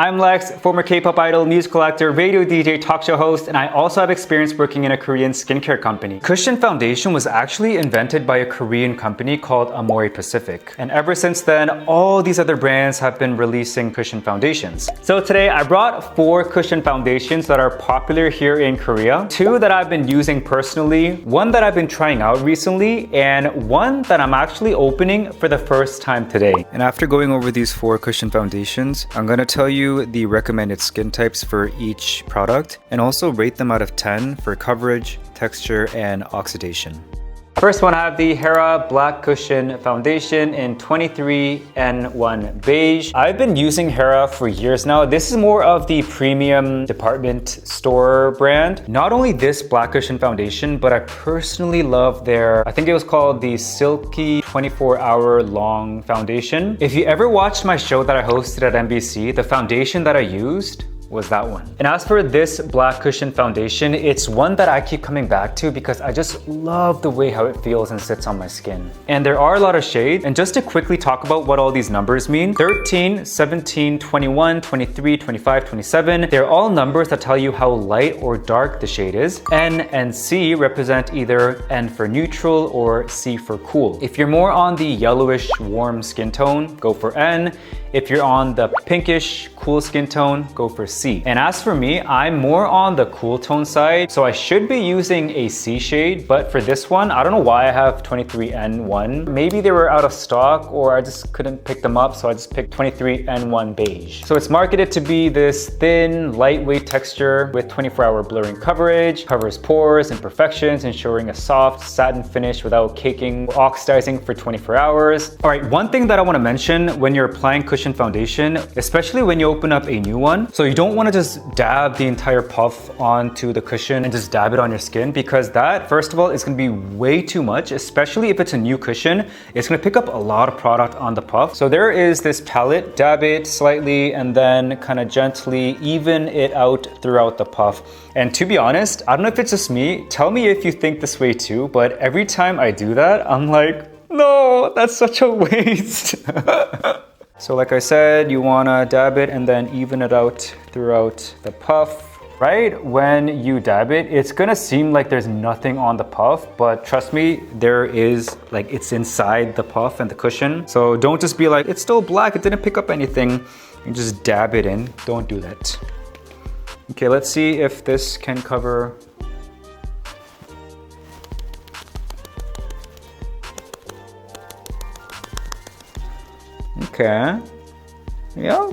I'm Lex, former K-pop idol, music collector, radio DJ, talk show host, and I also have experience working in a Korean skincare company. Cushion foundation was actually invented by a Korean company called Amoy Pacific. And ever since then, all these other brands have been releasing cushion foundations. So today I brought 4 cushion foundations that are popular here in Korea. 2 that I've been using personally, 1 that I've been trying out recently, and 1 that I'm actually opening for the first time today. And after going over these 4 cushion foundations, I'm gonna tell you the recommended skin types for each product and also rate them out of 10 for coverage, texture, and oxidation. First one, I have the HERA Black Cushion Foundation in 23N1 Beige. I've been using HERA for years now. This is more of the premium department store brand. Not only this Black Cushion Foundation, but I personally love their, I think it was called the Silky 24-Hour Long Foundation. If you ever watched my show that I hosted at NBC, the foundation that I used was that one. And as for this Black Cushion Foundation, it's one that I keep coming back to because I just love the way how it feels and sits on my skin. And there are a lot of shades, and just to quickly talk about what all these numbers mean, 13, 17, 21, 23, 25, 27, they're all numbers that tell you how light or dark the shade is. N and C represent either N for neutral or C for cool. If you're more on the yellowish warm skin tone, go for N. If you're on the pinkish cool skin tone, go for C. And as for me, I'm more on the cool tone side, so I should be using a C shade, but for this one, I don't know why I have 23N1. Maybe they were out of stock or I just couldn't pick them up, so I just picked 23N1 Beige. So it's marketed to be this thin, lightweight texture with 24-hour blurring coverage, covers pores, imperfections, ensuring a soft satin finish without caking or oxidizing for 24 hours. All right, one thing that I want to mention when you're applying cushion foundation, especially when you open up a new one. So you don't want to just dab the entire puff onto the cushion and just dab it on your skin, because that, first of all, is going to be way too much, especially if it's a new cushion. It's going to pick up a lot of product on the puff. So there is this palette, dab it slightly and then kind of gently even it out throughout the puff. And to be honest, I don't know if it's just me, tell me if you think this way too, but every time I do that, I'm like, no, that's such a waste. So like I said, you wanna dab it and then even it out throughout the puff. Right when you dab it, it's gonna seem like there's nothing on the puff, but trust me, there is, like, it's inside the puff and the cushion. So don't just be like, it's still black, it didn't pick up anything. You just dab it in, don't do that. Okay, let's see if this can cover. Okay, yeah,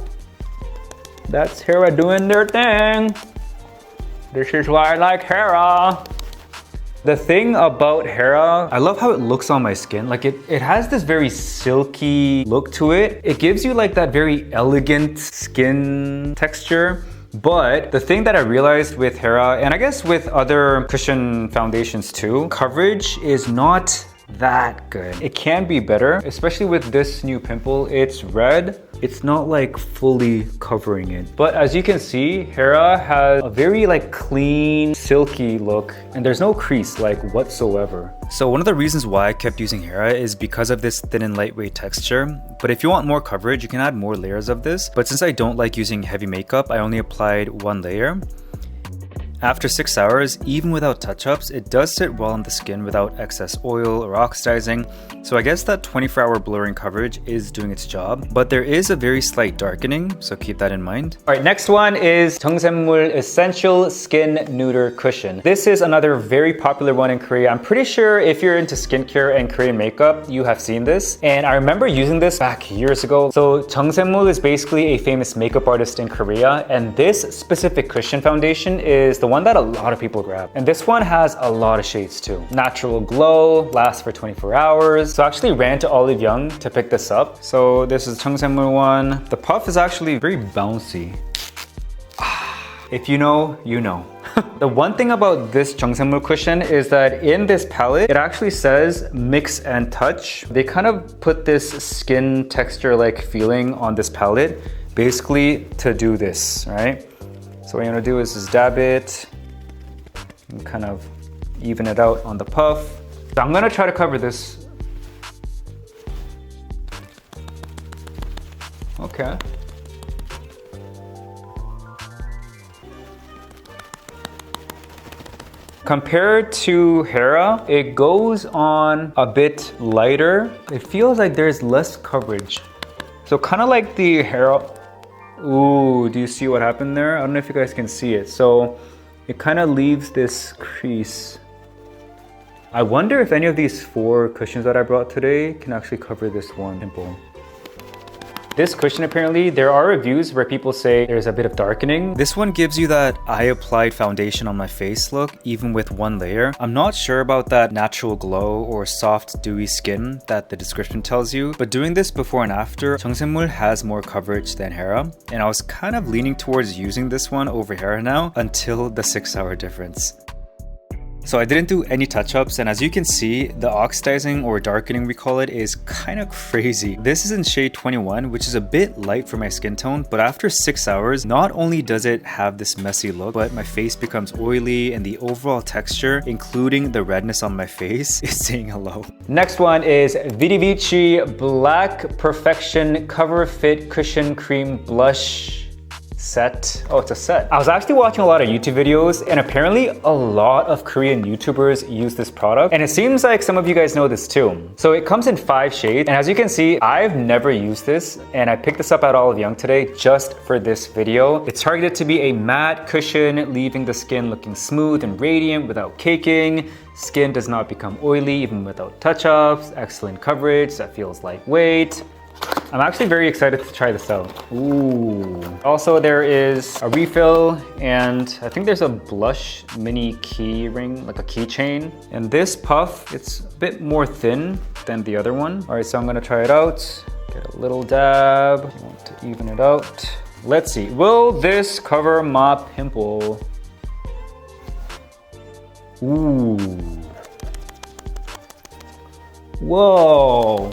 that's HERA doing their thing. This is why I like HERA. The thing about HERA, I love how it looks on my skin. Like it has this very silky look to it. It gives you like that very elegant skin texture. But the thing that I realized with HERA, and I guess with other cushion foundations too, coverage is not that good. It can be better, especially with this new pimple. It's red. It's not like fully covering it. But as you can see, HERA has a very like clean, silky look, and there's no crease like whatsoever. So one of the reasons why I kept using HERA is because of this thin and lightweight texture. But if you want more coverage, you can add more layers of this. But since I don't like using heavy makeup, I only applied 1 layer. After 6 hours, even without touch-ups, it does sit well on the skin without excess oil or oxidizing. So I guess that 24-hour blurring coverage is doing its job, but there is a very slight darkening, so keep that in mind. All right, next one is JUNGSAEMMOOL Essential Skin Nuder Cushion. This is another very popular one in Korea. I'm pretty sure if you're into skincare and Korean makeup, you have seen this. And I remember using this back years ago. So JUNGSAEMMOOL is basically a famous makeup artist in Korea, and this specific cushion foundation is the one that a lot of people grab. And this one has a lot of shades too. Natural glow, lasts for 24 hours. So I actually ran to Olive Young to pick this up. So this is JUNGSAEMMOOL one. The puff is actually very bouncy. If you know, you know. The one thing about this JUNGSAEMMOOL cushion is that in this palette, it actually says mix and touch. They kind of put this skin texture like feeling on this palette, basically to do this, right? So what you're gonna do is just dab it and kind of even it out on the puff. So I'm gonna try to cover this. Okay. Compared to HERA, it goes on a bit lighter. It feels like there's less coverage. So kind of like the HERA. Ooh, do you see what happened there? I don't know if you guys can see it. So it kind of leaves this crease. I wonder if any of these 4 cushions that I brought today can actually cover this one pimple. This cushion, apparently, there are reviews where people say there's a bit of darkening. This one gives you that I applied foundation on my face look, even with 1 layer. I'm not sure about that natural glow or soft, dewy skin that the description tells you, but doing this before and after, JUNGSAEMMOOL has more coverage than HERA, and I was kind of leaning towards using this one over HERA now until the 6-hour difference. So I didn't do any touch-ups, and as you can see, the oxidizing or darkening we call it is kind of crazy. This is in shade 21, which is a bit light for my skin tone, but after 6 hours, not only does it have this messy look, but my face becomes oily and the overall texture, including the redness on my face, is saying hello. Next one is VIDIVICI Black Perfection Cover Fit Cushion Cream Blush set. Oh, it's a set. I was actually watching a lot of YouTube videos, and apparently a lot of Korean YouTubers use this product, and it seems like some of you guys know this too. So it comes in 5 shades, and as you can see, I've never used this, and I picked this up at Olive Young today just for this video. It's targeted to be a matte cushion, leaving the skin looking smooth and radiant without caking. Skin does not become oily even without touch-ups. Excellent coverage that feels lightweight. I'm actually very excited to try this out. Ooh. Also, there is a refill, and I think there's a blush mini key ring, like a keychain. And this puff, it's a bit more thin than the other one. All right, so I'm gonna try it out. Get a little dab. I want to even it out. Let's see, will this cover my pimple? Ooh. Whoa.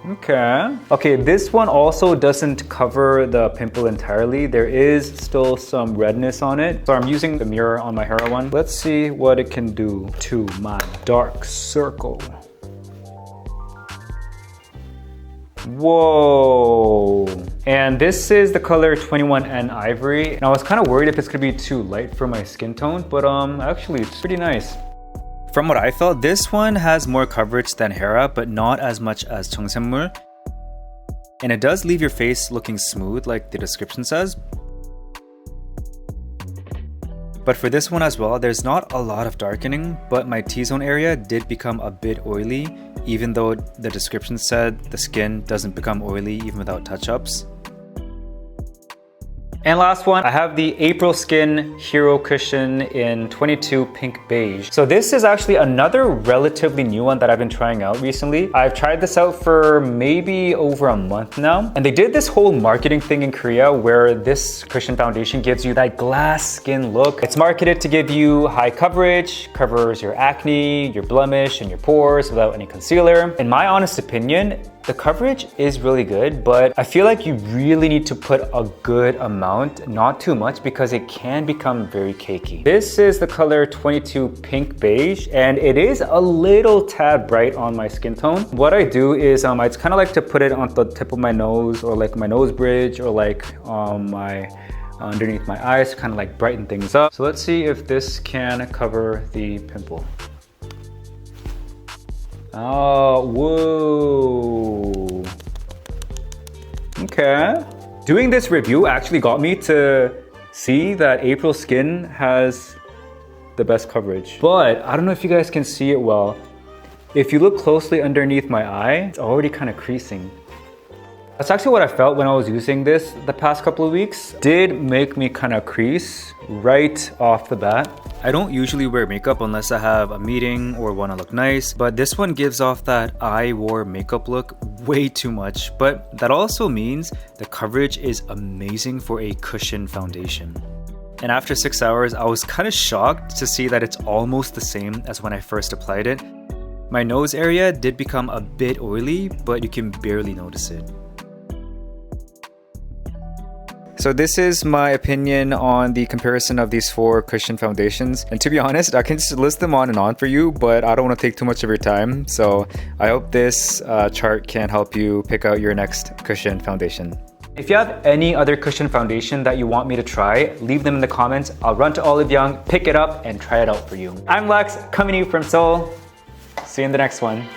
Okay, this one also doesn't cover the pimple entirely. There is still some redness on it. So I'm using the mirror on my HERA one. Let's see what it can do to my dark circle. Whoa. And this is the color 21N Ivory. And I was kind of worried if it's gonna be too light for my skin tone, but actually it's pretty nice. From what I felt, this one has more coverage than HERA, but not as much as JUNGSAEMMOOL. And it does leave your face looking smooth, like the description says. But for this one as well, there's not a lot of darkening, but my T-zone area did become a bit oily, even though the description said the skin doesn't become oily even without touch-ups. And last one, I have the APRILSKIN Hero Cushion in 22 Pink Beige. So this is actually another relatively new one that I've been trying out recently. I've tried this out for maybe over a month now. And they did this whole marketing thing in Korea where this cushion foundation gives you that glass skin look. It's marketed to give you high coverage, covers your acne, your blemish, and your pores without any concealer. In my honest opinion, the coverage is really good, but I feel like you really need to put a good amount, not too much, because it can become very cakey. This is the color 22 Pink Beige, and it is a little tad bright on my skin tone. What I do is I kind of like to put it on the tip of my nose, or like my nose bridge, or like my underneath my eyes to kind of like brighten things up. So let's see if this can cover the pimple. Oh, whoa. Okay. Doing this review actually got me to see that APRILSKIN has the best coverage. But I don't know if you guys can see it well. If you look closely underneath my eye, it's already kind of creasing. That's actually what I felt when I was using this the past couple of weeks. Did make me kind of crease right off the bat. I don't usually wear makeup unless I have a meeting or want to look nice, but this one gives off that I wore makeup look way too much. But that also means the coverage is amazing for a cushion foundation. And after 6 hours, I was kind of shocked to see that it's almost the same as when I first applied it. My nose area did become a bit oily, but you can barely notice it. So this is my opinion on the comparison of these 4 cushion foundations. And to be honest, I can just list them on and on for you, but I don't want to take too much of your time. So I hope this chart can help you pick out your next cushion foundation. If you have any other cushion foundation that you want me to try, leave them in the comments. I'll run to Olive Young, pick it up, and try it out for you. I'm Lex, coming to you from Seoul. See you in the next one.